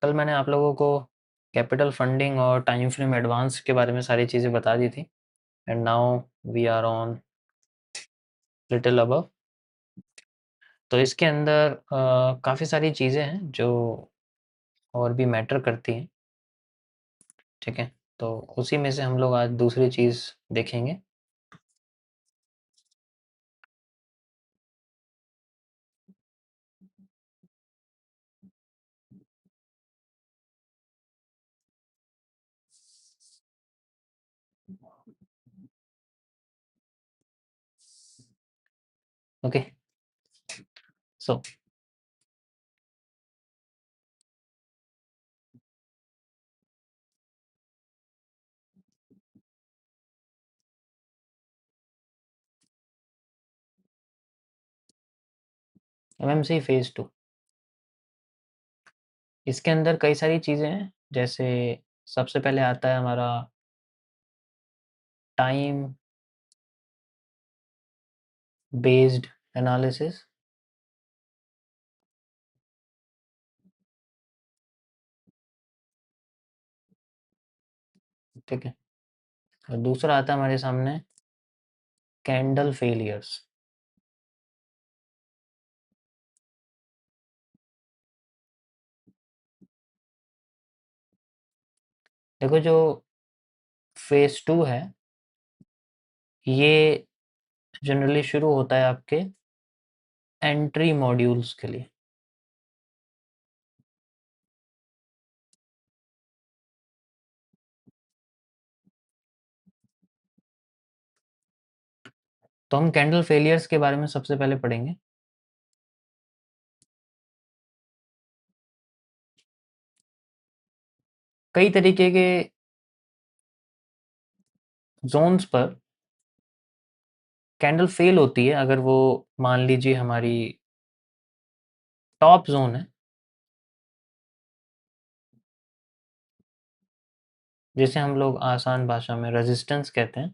कल मैंने आप लोगों को कैपिटल फंडिंग और टाइम फ्रेम एडवांस के बारे में सारी चीज़ें बता दी थी and now we are on little above. तो इसके अंदर काफ़ी सारी चीज़ें हैं जो और भी मैटर करती हैं। ठीक है, तो उसी में से हम लोग आज दूसरी चीज़ देखेंगे। ओके, सो एमएमसी फेज 2, इसके अंदर कई सारी चीज़ें हैं। जैसे सबसे पहले आता है हमारा टाइम बेस्ड एनालिसिस। ठीक है, और दूसरा आता है हमारे सामने कैंडल फेलियर्स। देखो, जो फेज 2 है ये जनरली शुरू होता है आपके एंट्री मॉड्यूल्स के लिए। तो हम कैंडल फेलियर्स के बारे में सबसे पहले पढ़ेंगे। कई तरीके के जोन्स पर कैंडल फेल होती है। अगर वो मान लीजिए हमारी टॉप जोन है, जिसे हम लोग आसान भाषा में रेजिस्टेंस कहते हैं,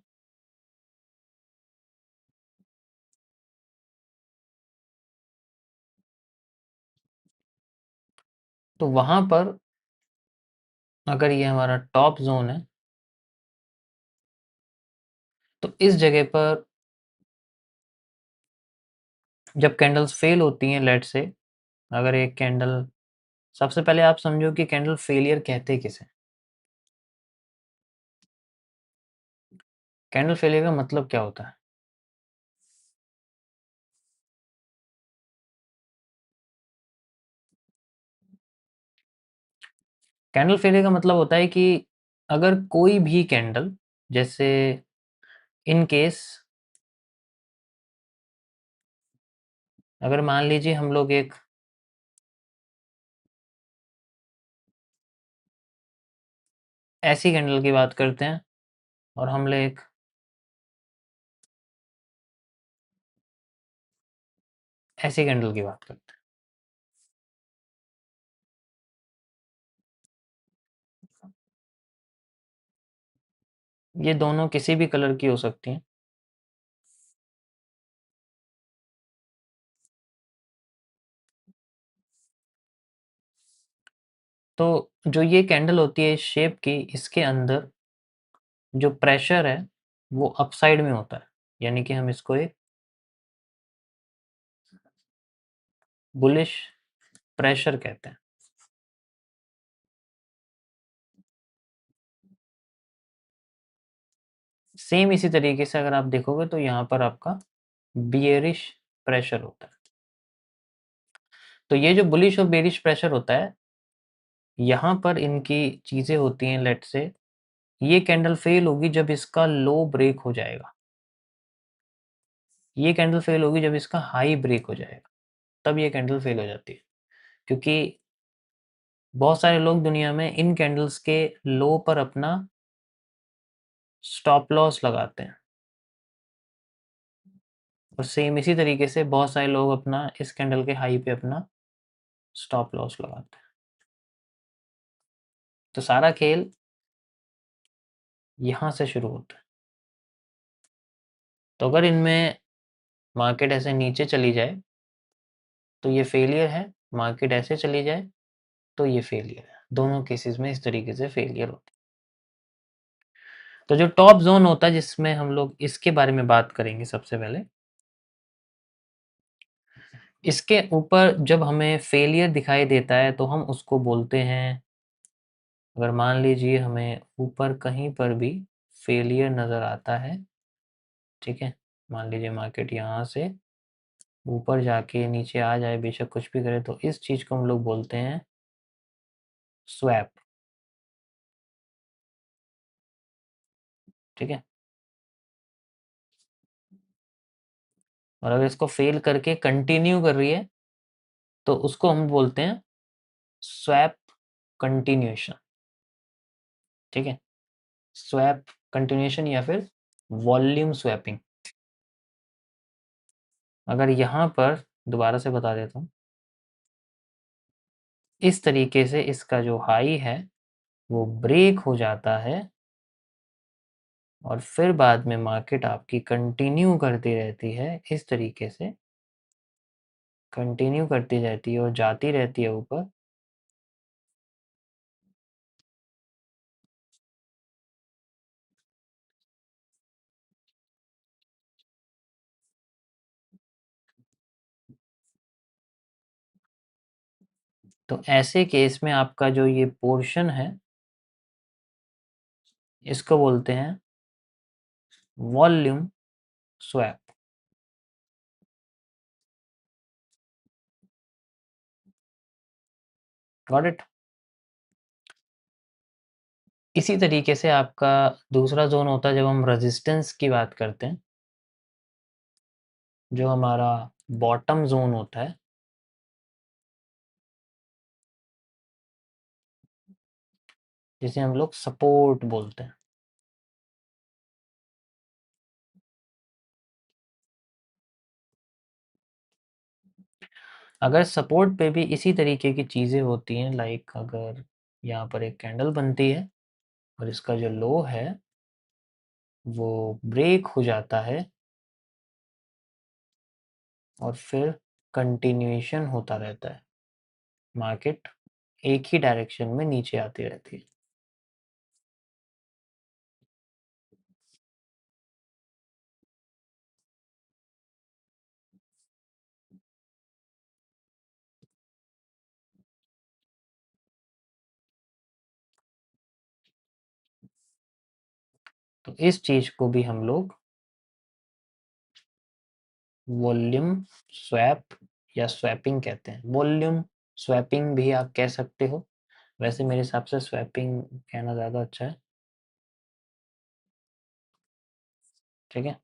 तो वहां पर अगर ये हमारा टॉप जोन है तो इस जगह पर जब कैंडल्स फेल होती हैं, लेट से अगर एक कैंडल, सबसे पहले आप समझो कि कैंडल फेलियर कहते किसे। कैंडल फेलियर का मतलब क्या होता है? कैंडल फेलियर का मतलब होता है कि अगर कोई भी कैंडल, जैसे इन केस अगर मान लीजिए हम लोग एक ऐसी कैंडल की बात करते हैं और हम लोग एक ऐसी कैंडल की बात करते हैं, ये दोनों किसी भी कलर की हो सकती हैं। तो जो ये कैंडल होती है इस शेप की, इसके अंदर जो प्रेशर है वो अपसाइड में होता है, यानी कि हम इसको एक बुलिश प्रेशर कहते हैं। सेम इसी तरीके से अगर आप देखोगे तो यहाँ पर आपका बियरिश प्रेशर होता है। तो ये जो बुलिश और बेरिश प्रेशर होता है, यहाँ पर इनकी चीज़ें होती हैं। लेट से ये कैंडल फेल होगी जब इसका लो ब्रेक हो जाएगा, ये कैंडल फेल होगी जब इसका हाई ब्रेक हो जाएगा, तब ये कैंडल फेल हो जाती है। क्योंकि बहुत सारे लोग दुनिया में इन कैंडल्स के लो पर अपना स्टॉप लॉस लगाते हैं, और सेम इसी तरीके से बहुत सारे लोग अपना इस कैंडल के हाई पे अपना स्टॉप लॉस लगाते हैं। तो सारा खेल यहाँ से शुरू होता है। तो अगर इनमें मार्केट ऐसे नीचे चली जाए तो ये फेलियर है, मार्केट ऐसे चली जाए तो ये फेलियर है। दोनों केसेस में इस तरीके से फेलियर होता है। तो जो टॉप ज़ोन होता है जिसमें हम लोग इसके बारे में बात करेंगे सबसे पहले। इसके ऊपर जब हमें फेलियर दिखाई देता है तो हम उसको बोलते हैं, अगर मान लीजिए हमें ऊपर कहीं पर भी फेलियर नज़र आता है, ठीक है? मान लीजिए मार्केट यहाँ से ऊपर जाके नीचे आ जाए, बेशक कुछ भी करे, तो इस चीज़ को हम लोग बोलते हैं स्वैप, ठीक है? और अगर इसको फेल करके कंटिन्यू कर रही है, तो उसको हम बोलते हैं स्वैप कंटिन्यूएशन, ठीक है? स्वैप कंटिन्यूएशन या फिर वॉल्यूम स्वैपिंग। अगर यहाँ पर दोबारा से बता देता हूँ, इस तरीके से इसका जो हाई है वो ब्रेक हो जाता है और फिर बाद में मार्केट आपकी कंटिन्यू करती रहती है, इस तरीके से कंटिन्यू करती रहती है और जाती रहती है ऊपर। तो ऐसे केस में आपका जो ये पोर्शन है, इसको बोलते हैं वॉल्यूम स्वैप। Got it? इसी तरीके से आपका दूसरा ज़ोन होता है जब हम रेजिस्टेंस की बात करते हैं, जो हमारा बॉटम ज़ोन होता है, जिसे हम लोग सपोर्ट बोलते हैं। अगर सपोर्ट पे भी इसी तरीके की चीज़ें होती हैं, लाइक अगर यहाँ पर एक कैंडल बनती है और इसका जो लो है वो ब्रेक हो जाता है और फिर कंटिन्यूएशन होता रहता है, मार्केट एक ही डायरेक्शन में नीचे आती रहती है। तो इस चीज़ को भी हम लोग वॉल्यूम स्वैप या स्वैपिंग कहते हैं। वॉल्यूम स्वैपिंग भी आप कह सकते हो, वैसे मेरे हिसाब से स्वैपिंग कहना ज़्यादा अच्छा है, ठीक है?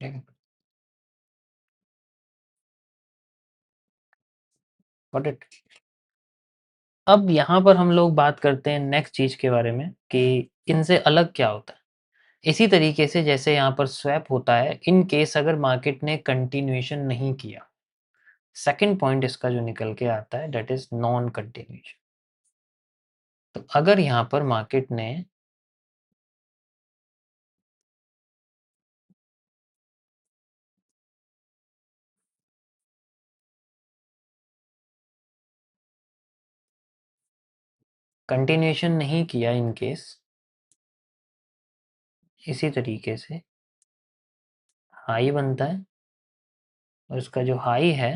ठीक है, गॉट इट? अब यहाँ पर हम लोग बात करते हैं नेक्स्ट चीज़ के बारे में कि इनसे अलग क्या होता है। इसी तरीके से जैसे यहाँ पर स्वैप होता है, इन केस अगर मार्केट ने कंटिन्यूएशन नहीं किया, सेकंड पॉइंट इसका जो निकल के आता है दैट इज़ नॉन कंटिन्यूएशन। तो अगर यहाँ पर मार्केट ने कंटिन्यूएशन नहीं किया इन केस, इसी तरीके से हाई बनता है और इसका जो हाई है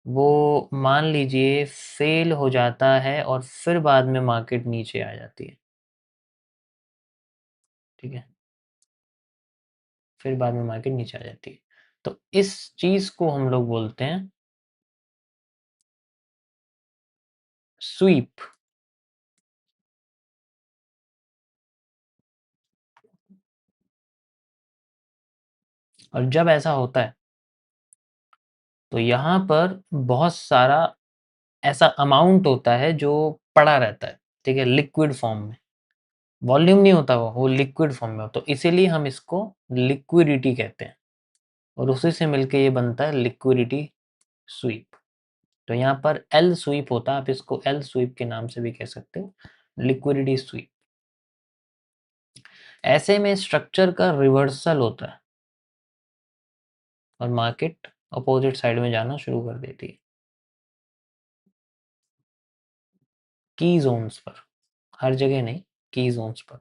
वो मान लीजिए फेल हो जाता है और फिर बाद में मार्केट नीचे आ जाती है, ठीक है? फिर बाद में मार्केट नीचे आ जाती है। तो इस चीज़ को हम लोग बोलते हैं स्वीप। और जब ऐसा होता है तो यहाँ पर बहुत सारा ऐसा अमाउंट होता है जो पड़ा रहता है, ठीक है? लिक्विड फॉर्म में, वॉल्यूम नहीं होता वो लिक्विड फॉर्म में हो, तो इसीलिए हम इसको लिक्विडिटी कहते हैं और उसी से मिलके ये बनता है लिक्विडिटी स्वीप। तो यहाँ पर एल स्वीप होता है, आप इसको एल स्वीप के नाम से भी कह सकते हो, लिक्विडिटी स्वीप। ऐसे में स्ट्रक्चर का रिवर्सल होता है और मार्केट अपोजिट साइड में जाना शुरू कर देती है की जोन्स पर, हर जगह नहीं, की जोन्स पर।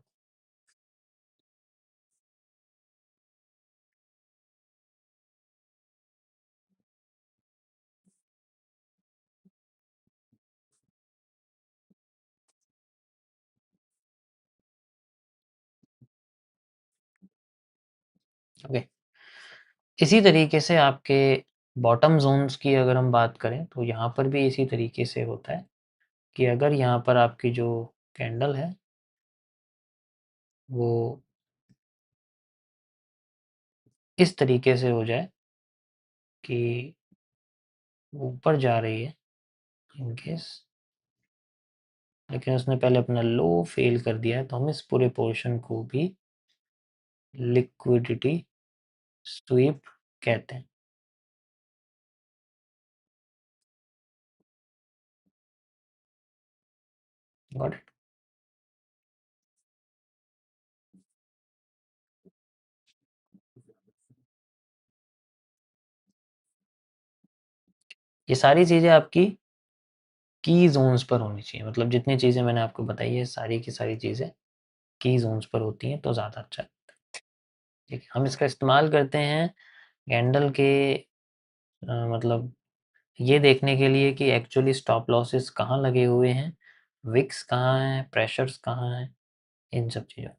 ओके, इसी तरीके से आपके बॉटम जोन्स की अगर हम बात करें तो यहाँ पर भी इसी तरीके से होता है कि अगर यहाँ पर आपकी जो कैंडल है वो इस तरीके से हो जाए कि ऊपर जा रही है इन केस, लेकिन उसने पहले अपना लो फेल कर दिया है, तो हम इस पूरे पोर्शन को भी लिक्विडिटी स्वीप कहते हैं। Got it? ये सारी चीजें आपकी की जोन्स पर होनी चाहिए, मतलब जितनी चीजें मैंने आपको बताई है सारी की सारी चीजें की जोन्स पर होती हैं तो ज्यादा अच्छा है। ठीक है, हम इसका इस्तेमाल करते हैं कैंडल के मतलब ये देखने के लिए कि एक्चुअली स्टॉप लॉसेस कहाँ लगे हुए हैं, विक्स कहाँ है, प्रेशर्स कहाँ है, इन सब चीज़ों।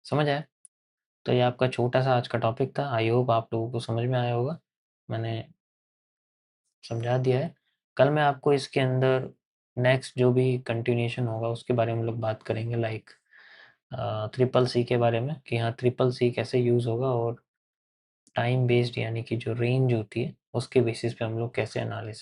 समझ आया? तो ये आपका छोटा सा आज का टॉपिक था, आई होप आप लोगों को समझ में आया होगा, मैंने समझा दिया है। कल मैं आपको इसके अंदर नेक्स्ट जो भी कंटिन्यूएशन होगा उसके बारे में हम लोग बात करेंगे, लाइक ट्रिपल सी के बारे में, कि हाँ ट्रिपल सी कैसे यूज़ होगा, और टाइम बेस्ड यानी कि जो रेंज होती है उसके बेसिस पे हम लोग कैसे एनालिसिस